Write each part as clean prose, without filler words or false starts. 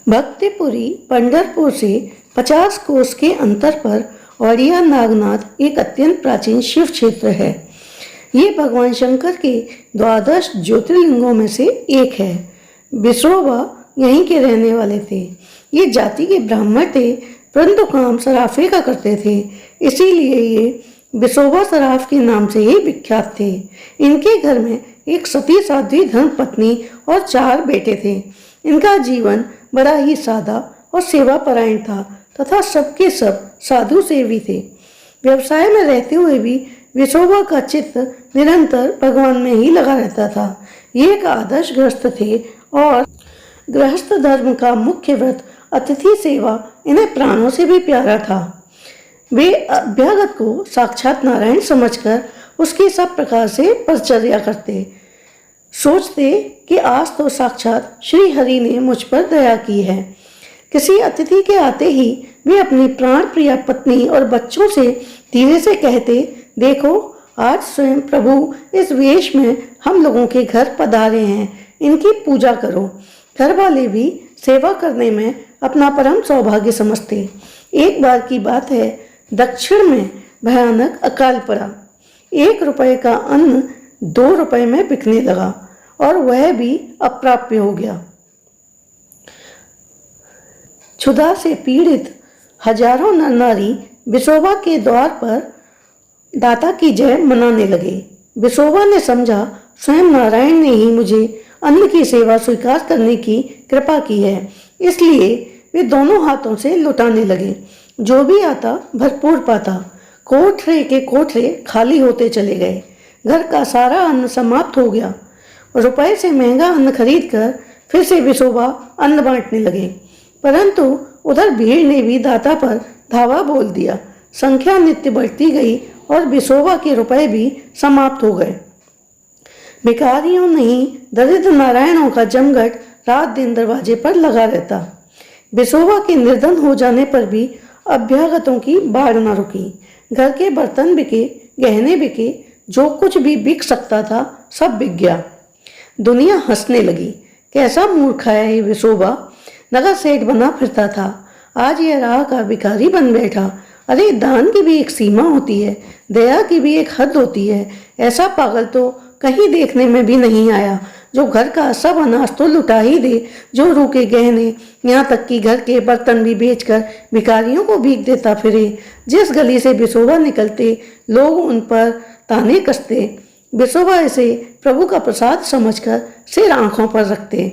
भक्तिपुरी पंढरपुर से 50 कोस के अंतर पर औड़िया नागनाथ एक अत्यंत प्राचीन शिव क्षेत्र है। ये भगवान शंकर के 12 ज्योतिर्लिंगों में से एक है। विश्रोबा यहीं के रहने वाले थे। ये जाति के ब्राह्मण थे, परंतु काम सराफे का करते थे, इसीलिए ये विश्रोबा सराफ के नाम से ही विख्यात थे। इनके घर में एक सती साध्वी धर्म पत्नी और 4 बेटे थे। इनका जीवन बड़ा ही सादा और सेवापरायण था तथा सबके सब साधु सेवी थे। व्यवसाय में रहते हुए भी विश्रोबा का चित्त निरंतर भगवान में ही लगा रहता था। ये एक आदर्श गृहस्थ थे और गृहस्थ धर्म का मुख्य व्रत अतिथि सेवा इन्हें प्राणों से भी प्यारा था। वे अभ्यागत को साक्षात नारायण समझकर उसकी सब प्रकार से परिचर्या करते। सोचते कि आज तो साक्षात श्री हरि ने मुझ पर दया की है। किसी अतिथि के आते ही वे अपनी प्राण प्रिय पत्नी और बच्चों से धीरे से कहते, देखो आज स्वयं प्रभु इस वेश में हम लोगों के घर पधारे हैं, इनकी पूजा करो। घर वाले भी सेवा करने में अपना परम सौभाग्य समझते। एक बार की बात है, दक्षिण में भयानक अकाल पड़ा। 1 रुपए का अन्न 2 रुपए में बिकने लगा और वह भी अप्राप्य हो गया। क्षुधा से पीड़ित हजारों नर नारी विश्रोबा के द्वार पर दाता की जय मनाने लगे। विश्रोबा ने समझा स्वयं नारायण ने ही मुझे अन्न की सेवा स्वीकार करने की कृपा की है, इसलिए वे दोनों हाथों से लुटाने लगे। जो भी आता भरपूर पाता। कोठरे के कोठरे खाली होते चले गए। घर का सारा अन्न समाप्त हो गया। रुपए से महंगा अन्न खरीद कर फिर से विश्रोबा अन्न बांटने लगे, परंतु उधर भीड़ ने भी दाता पर धावा बोल दिया। संख्या नित्य बढ़ती गई और विश्रोबा के रुपए भी समाप्त हो गए। भिखारियों नहीं, दरिद्र नारायणों का जमघट रात दिन दरवाजे पर लगा रहता। विश्रोबा के निर्धन हो जाने पर भी अभ्यागतों की बाढ़ न रुकी। घर के बर्तन बिके, गहने बिके, जो कुछ भी बिक सकता था सब बिक गया। दुनिया हंसने लगी। कैसा मूर्ख है ये विश्रोबा, नगर सेठ बना फिरता था, आज यह राह का भिखारी बन बैठा। अरे दान की भी एक सीमा होती है, दया की भी एक हद होती है। ऐसा पागल तो कहीं देखने में भी नहीं आया, जो घर का सब अनाज तो लुटा ही दे, जो रूखे गहने यहाँ तक कि घर के बर्तन भी बेचकर भिखारियों को भीख देता फिरे। जिस गली से विश्रोबा निकलते लोग उन पर ताने कसते। विश्रोबा इसे प्रभु का प्रसाद समझकर सिर आंखों पर रखते।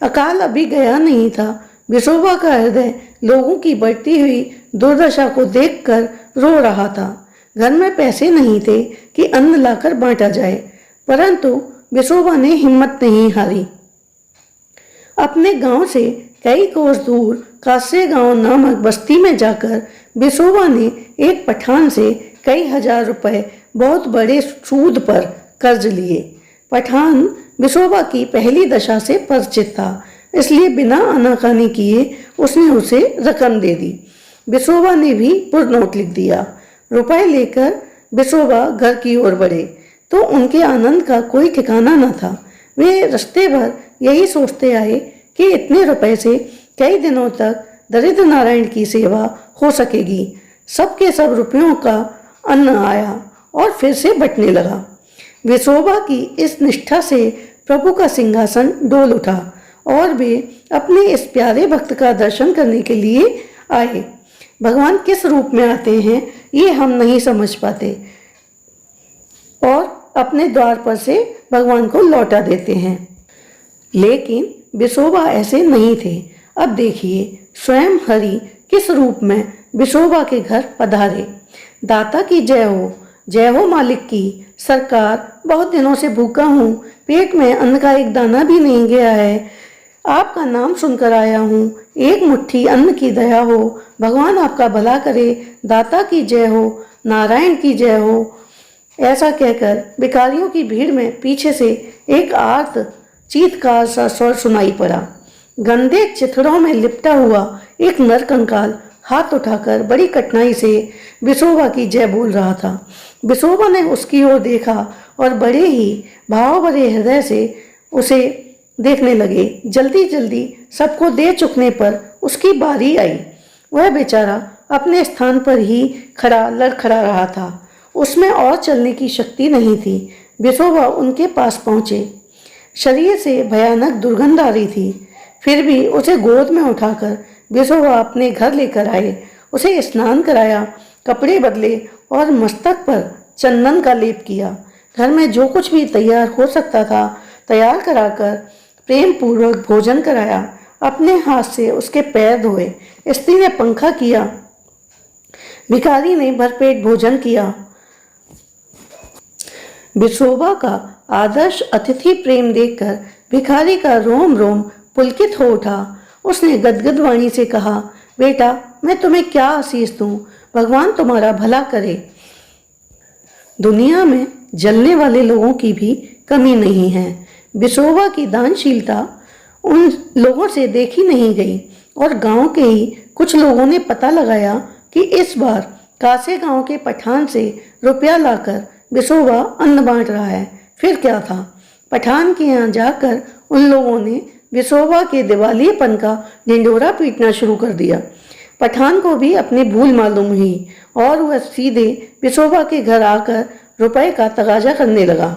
अकाल अभी गया नहीं था। विश्रोबा का हृदय लोगों की बढ़ती हुई दुर्दशा को देखकर रो रहा था। घर में पैसे नहीं थे कि अन्न लाकर बांटा जाए, परंतु विश्रोबा ने हिम्मत नहीं हारी। अपने गांव से कई कोस दूर कासे गांव नामक बस्ती में जाकर विश्रोबा ने एक पठान से कई हजार रुपए बहुत बड़े सूद पर कर्ज लिए। पठान विश्रोबा की पहली दशा से परिचित था, इसलिए बिना आनाकानी किए उसने उसे रकम दे दी। विश्रोबा ने भी पुरनोट लिख दिया। रुपए लेकर विश्रोबा घर की ओर बढ़े तो उनके आनंद का कोई ठिकाना न था। वे रास्ते भर यही सोचते आए कि इतने रुपए से कई दिनों तक दरिद्र नारायण की सेवा हो सकेगी। सबके सब रुपयों का अन्न आया और फिर से बंटने लगा। विश्रोबा की इस निष्ठा से प्रभु का सिंहासन डोल उठा और वे अपने इस प्यारे भक्त का दर्शन करने के लिए आए। भगवान किस रूप में आते हैं ये हम नहीं समझ पाते और अपने द्वार पर से भगवान को लौटा देते हैं, लेकिन विश्रोबा ऐसे नहीं थे। अब देखिए स्वयं हरि किस रूप में विश्रोबा के घर पधारे। दाता की जय हो मालिक की। सरकार, बहुत दिनों से भूखा हूँ, पेट में अन्न का एक दाना भी नहीं गया है। आपका नाम सुनकर आया हूँ, एक मुट्ठी अन्न की दया हो। भगवान आपका भला करे। दाता की जय हो, नारायण की जय हो। ऐसा कहकर भिखारियों की भीड़ में पीछे से एक आर्त चीत्कार सा स्वर सुनाई पड़ा। गंदे चिथड़ों में लिपटा हुआ एक नर कंकाल हाथ उठाकर बड़ी कठिनाई से विश्रोबा की जय बोल रहा था। विश्रोबा ने उसकी ओर देखा और बड़े ही भाव भरे हृदय से उसे देखने लगे। जल्दी जल्दी सबको दे चुकने पर उसकी बारी आई। वह बेचारा अपने स्थान पर ही लड़खड़ा रहा था। उसमें और चलने की शक्ति नहीं थी। बिसोबा उनके पास पहुंचे। शरीर से भयानक दुर्गंध आ रही थी, फिर भी उसे गोद में उठाकर बिसोबा अपने घर लेकर आए। उसे स्नान कराया, कपड़े बदले और मस्तक पर चंदन का लेप किया। घर में जो कुछ भी तैयार हो सकता था तैयार कराकर प्रेम पूर्वक भोजन कराया। अपने हाथ से उसके पैर धोए। स्त्री ने पंखा किया, भिखारी ने भरपेट भोजन किया। बिसोबा का आदर्श अतिथि प्रेम देखकर भिखारी का रोम रोम पुलकित हो उठा। उसने गदगद वाणी से कहा, बेटा, मैं तुम्हें क्या आशीष दूं? भगवान तुम्हारा भला करे। दुनिया में जलने वाले लोगों की भी कमी नहीं है। बिसोबा की दानशीलता उन लोगों से देखी नहीं गई और गांव के ही कुछ लोगों ने पता लगाया कि इस बार कासे गांव के पठान से रुपया लाकर बिसोबा अन्न बांट रहा है। फिर क्या था, पठान के यहाँ जाकर उन लोगों ने बिसोबा के दिवालियेपन का ढिंढोरा पीटना शुरू कर दिया। पठान को भी अपनी भूल मालूम हुई और वह सीधे बिसोबा के घर आकर रुपए का तगाजा करने लगा।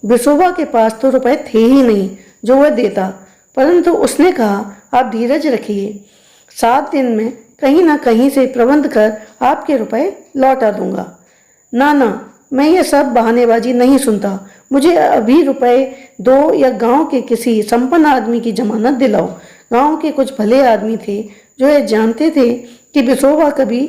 बिसोबा के पास तो रुपए थे ही नहीं जो वह देता, परंतु उसने कहा, आप धीरज रखिए, 7 दिन में कहीं ना कहीं से प्रबंध कर आपके रुपए लौटा दूंगा। ना, मैं ये सब बहानेबाजी नहीं सुनता। मुझे अभी रुपए दो या गांव के किसी संपन्न आदमी की जमानत दिलाओ। गांव के कुछ भले आदमी थे जो ये जानते थे कि बिसोबा कभी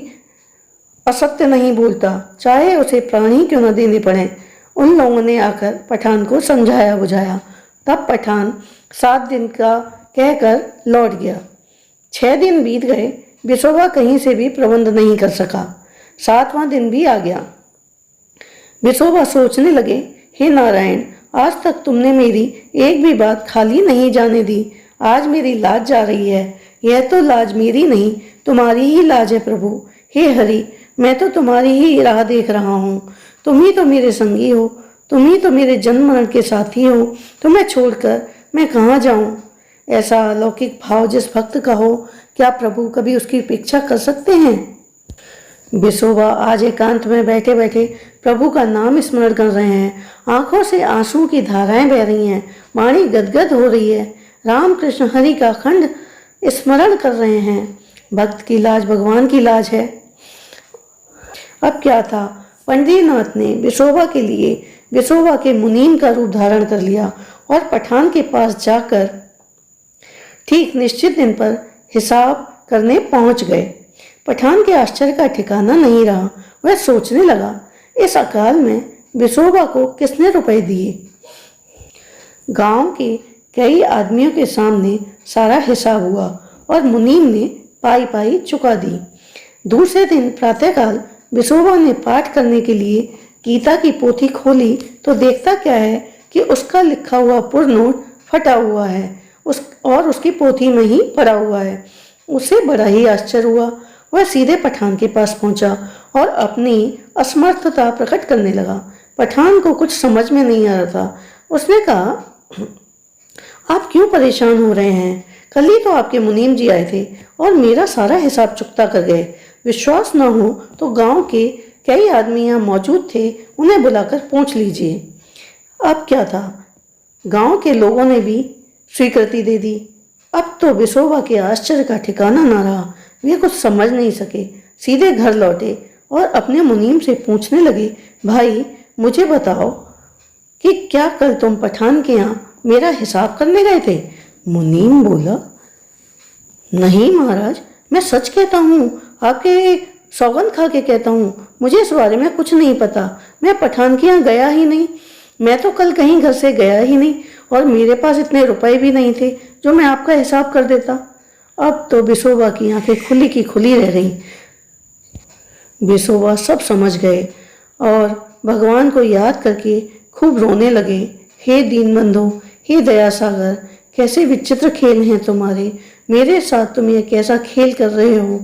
असत्य नहीं बोलता, चाहे उसे प्राणी क्यों न देने पड़े। उन लोगों ने आकर पठान को समझाया बुझाया। तब पठान 7 दिन का कहकर लौट गया। 6 दिन बीत गए, बिसोबा कहीं से भी प्रबंध नहीं कर सका। 7वां दिन भी आ गया। बिसोबा सोचने लगे, हे नारायण, आज तक तुमने मेरी एक भी बात खाली नहीं जाने दी। आज मेरी लाज जा रही है। यह तो लाज मेरी नहीं, तुम्हारी ही लाज है प्रभु। हे हरि, मैं तो तुम्हारी ही राह देख रहा हूँ। तुम ही तो मेरे संगी हो, तुम ही तो मेरे जन्म मरण के साथी हो। तुम्हें छोड़कर मैं कहाँ जाऊँ? ऐसा अलौकिक भाव जिस भक्त का हो, क्या प्रभु कभी उसकी उपेक्षा कर सकते हैं? बिसोबा आज एकांत में बैठे बैठे प्रभु का नाम स्मरण कर रहे हैं। आंखों से आंसू की धाराएं बह रही हैं, वाणी गदगद हो रही है। राम कृष्ण हरि का खंड स्मरण कर रहे हैं। भक्त की लाज भगवान की लाज है। अब क्या था, पंडरीनाथ ने बिसोबा के लिए बिसोबा के मुनीम का रूप धारण कर लिया और पठान के पास जाकर ठीक निश्चित दिन पर हिसाब करने पहुंच गए। पठान के आश्चर्य का ठिकाना नहीं रहा। वह सोचने लगा, इस अकाल में बिसोबा को किसने रुपए दिए? गांव के कई आदमियों के सामने सारा हिसाब हुआ और मुनीम ने पाई पाई चुका दी। दूसरे दिन प्रातःकाल बिसोबा ने पाठ करने के लिए गीता की पोथी खोली तो देखता क्या है कि उसका लिखा हुआ पुरनोट फटा हुआ है और उसकी पोथी में ही पड़ा हुआ है। उसे बड़ा ही आश्चर्य हुआ। वह सीधे पठान के पास पहुंचा और अपनी असमर्थता प्रकट करने लगा। पठान को कुछ समझ में नहीं आ रहा था। उसने कहा, आप क्यों परेशान हो रहे हैं? कल ही तो आपके मुनीम जी आए थे और मेरा सारा हिसाब चुकता कर गए। विश्वास न हो तो गांव के कई आदमी यहाँ मौजूद थे, उन्हें बुलाकर पूछ लीजिए। अब क्या था, गांव के लोगों ने भी स्वीकृति दे दी। अब तो बिसोबा के आश्चर्य का ठिकाना न रहा। वे कुछ समझ नहीं सके, सीधे घर लौटे और अपने मुनीम से पूछने लगे, भाई मुझे बताओ कि क्या कल तुम पठान के यहाँ मेरा हिसाब करने गए थे? मुनीम बोला, नहीं महाराज, मैं सच कहता हूँ, आपके सौगंध खा के कहता हूँ, मुझे इस बारे में कुछ नहीं पता। मैं पठान के यहाँ गया ही नहीं। मैं तो कल कहीं घर से गया ही नहीं और मेरे पास इतने रुपए भी नहीं थे जो मैं आपका हिसाब कर देता। अब तो बिसोबा की आंखें खुली की खुली रह गईं। बिसोबा सब समझ गए और भगवान को याद करके खूब रोने लगे। हे दीनबंधु, हे दया सागर, कैसे विचित्र खेल हैं तुम्हारे। मेरे साथ तुम ये कैसा खेल कर रहे हो?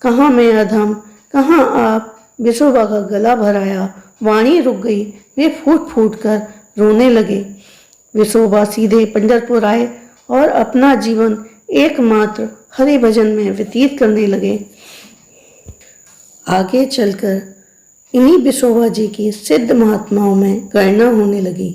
कहाँ मैं अधम, कहाँ आप? बिसोबा का गला भर आया, वाणी रुक गई। वे फूट फूट कर रोने लगे। विसोबा सीधे पंढरपुर आए और अपना जीवन एकमात्र हरि भजन में व्यतीत करने लगे। आगे चलकर इन्हीं विसोबा जी की सिद्ध महात्माओं में गणना होने लगी।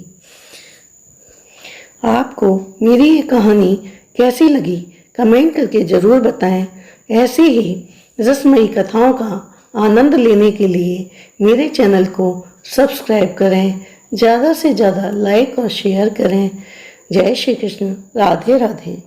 आपको मेरी ये कहानी कैसी लगी कमेंट करके ज़रूर बताएं। ऐसी ही रसमयी कथाओं का आनंद लेने के लिए मेरे चैनल को सब्सक्राइब करें, ज़्यादा से ज़्यादा लाइक और शेयर करें। जय श्री कृष्ण, राधे राधे।